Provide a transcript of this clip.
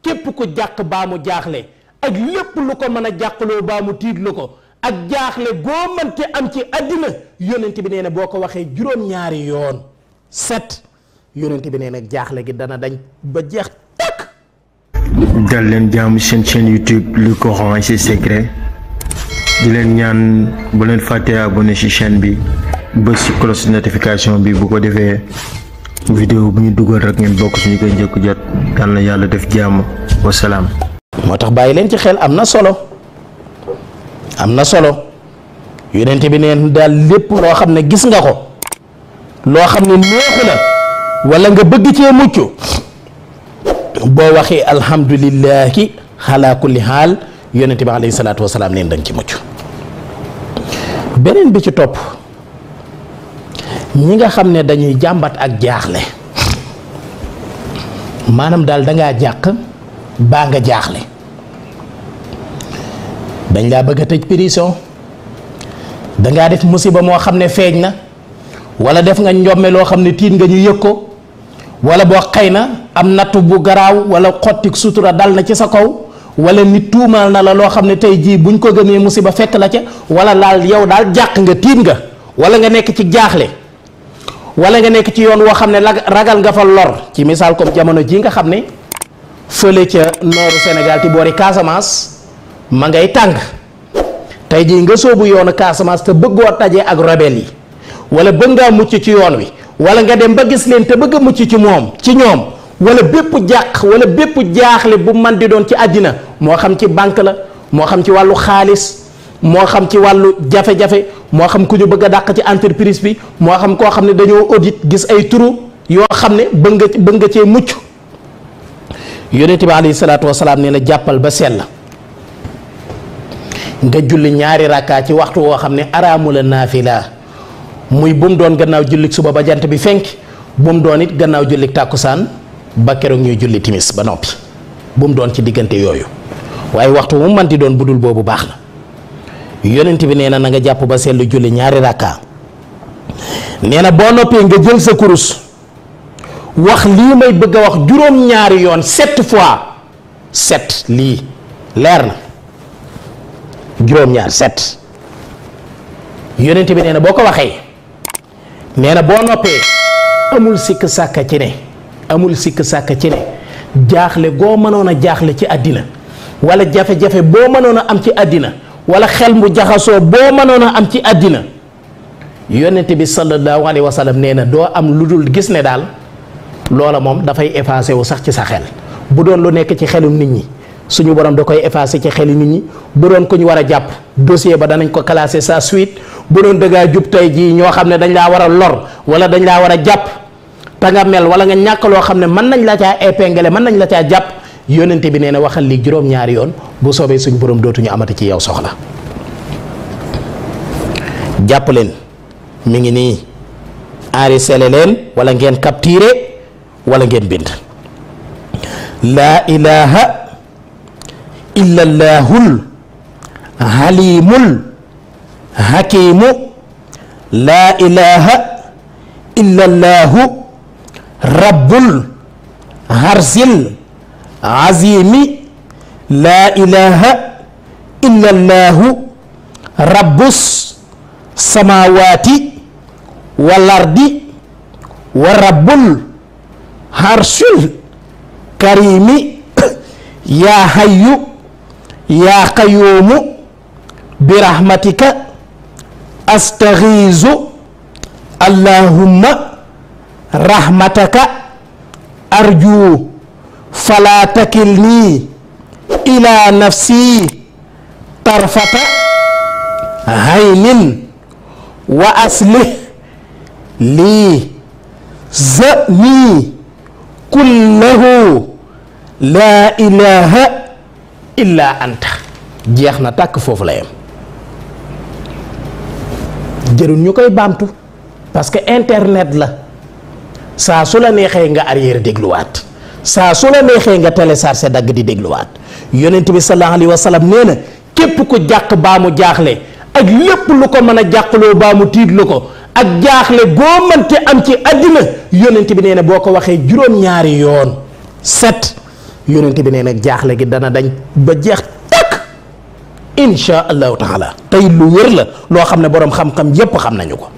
képp ku jàq baa mu jaaxle ak lépp lu ko mën a jàqloo baa mu tiitlu ko ak jaaxle goo mënte am ci àddina yonent bi nee na boo ko waxee juróom-ñaari yoon 7 yonent bi nee na jaaxle gi dana dañ ba jeex takk. dal leen jàmm seen chaîne YouTube le Coran et ses secrets di leen ñaan bu leen fàttee abonné ci chaîne bi bës ci cloche notification bi bu ko defee vidéo bu ñu dugal rek ngeen bokk ci ñu koy njëkk jot. yal na yàlla def jàmm wasalaam. moo tax bàyyi leen ci xel am na solo yonent bi neen daal lépp loo xam ne gis nga ko loo xam ne neexu la wala nga bëgg cee mucc boo waxee alhamdulillahi ala kulli xaal yonent bi alayhi salaatu wasalaam neen danga ci mucc. beneen bi ci topp ñi nga xam ne dañuy jàmbat ak jaaxle maanaam daal dangaa jàq baa nga jaaxle dañ laa bëgg a tëj prison dangaa def musiba moo xam ne feeñ na wala def nga njomme loo xam ne tiit nga ñu yëg ko wala boo xëy na am nattu bu garaaw wala xottik sutura dal na ci sa kaw wala nit tuumaal na la loo xam ne tey jii buñ ko gëmee musiba fekk la ca wala laal yow daal jàq nga tiit nga wala nga nekk ci jaaxle wala nga nekk ci yoon woo xam ne ragal nga fa lor ci misaal comme jamono ji nga xam ne fële ca nooru Sénégal ti boori Casamance ma ngay tàng tey jii nga soobu yoonu Casamance te bëggoo taje ak rebelle yi wala bëgg ngaa mucc ci yoon wi wala nga dem ba gis leen te bëgg a mucc ci ñoom wala bépp jàq wala bépp jaaxle bu man di doon ci àddina moo xam ci banque la moo xam ci wàllu xaalis moo xam ci wàllu jafe-jafe moo xam ku ñu bëgg a dàq ci entreprise bi moo xam koo xam ne dañoo audit gis ay turu yoo xam ne bëgg nga cee mucc yonent bi alayhi salaatu wasalaam nee na jàppal ba sell nga julli ñaari rakkaa ci waxtu woo xam ne araamu la naafila muy bu mu doon gannaaw jullik suba ba jant bi fenk bu mu doon it gannaaw jullik tàkkusaan ba keroog ñuy julli timis ba noppi bu mu doon ci diggante yooyu waaye waxtu mu manti doon budul boobu baax na yonent bi nee na nga jàpp ba sellu julli ñaari rakkaa nee na boo noppee nga jël sa kurus wax lii may bëgg a wax juróom-ñaari yoon 7 fois 7 lii leer na juróom-ñaar 7 yonent bi nee na boo ko waxee nee na boo noppee amul sikk sàkka ci ne jaaxle goo mënoon a jaaxle ci àddina wala jafe-jafe boo mënoon a am ci àddina wala xel mu jaxasoo boo mënoon a am ci àddina yonent bi sallallahu alayhi wa sallam nee na doo am lu dul gis ne daal loola moom dafay effacé wu sax ci sa xel bu doon lu nekk ci xelum nit ñi suñu borom da koy effacé ci xelu nit ñi bu doon ko ñu war a jàpp dossier ba danañ ko classé sa suite bu doon dëggaa jub tey jii ñoo xam ne dañ laa war a lor wala dañ laa war a jàpp te nga mel wala nga ñàkk loo xam ne mën nañ la caa épinglé mën nañ la caa jàpp yonent bi nee na waxal li juróom-ñaari yoon bu soobee suñu borom dootuñu amati ci yow soxla. jàpp leen mi ngi nii enregistré leen wala ngeen capturé wala ngeen bind laa ilaha illa llahul halimul hakimu laa ilaha illa llahu rabbul harsil azimi laa ilaha illa llahu rabbus samawati wal ardi wa rabbul harsil karimi yaa hayyu yaa qayyuumu bi rahmatika astaghiizu allahumma rahmataka arju fala takilni ila nafsi tarfata haynin wa aslih lii zani kullahu laa ilaha illa anta jeex na tàkk foofu la yem jërul ñu koy baamtu parce que internet la saa su la neexee nga arrière dégluwaat saa su la neexee nga télécharger dagg di dégluwaat yonent bi sallallahu alayhi wa sallam nee na képp ku jàq baa mu jaaxle ak lépp lu ko mën a jàqloo baa mu tiitlu ko ak jaaxle goo mënte am ci àddina yonent bi nee na boo ko waxee juróom-ñaari yoon 7 yonent bi nee nag jaaxle gi dana dañ ba jeex takk insha allahu taala tey lu wér la loo xam ne boroom xam-xam yépp xam nañu ko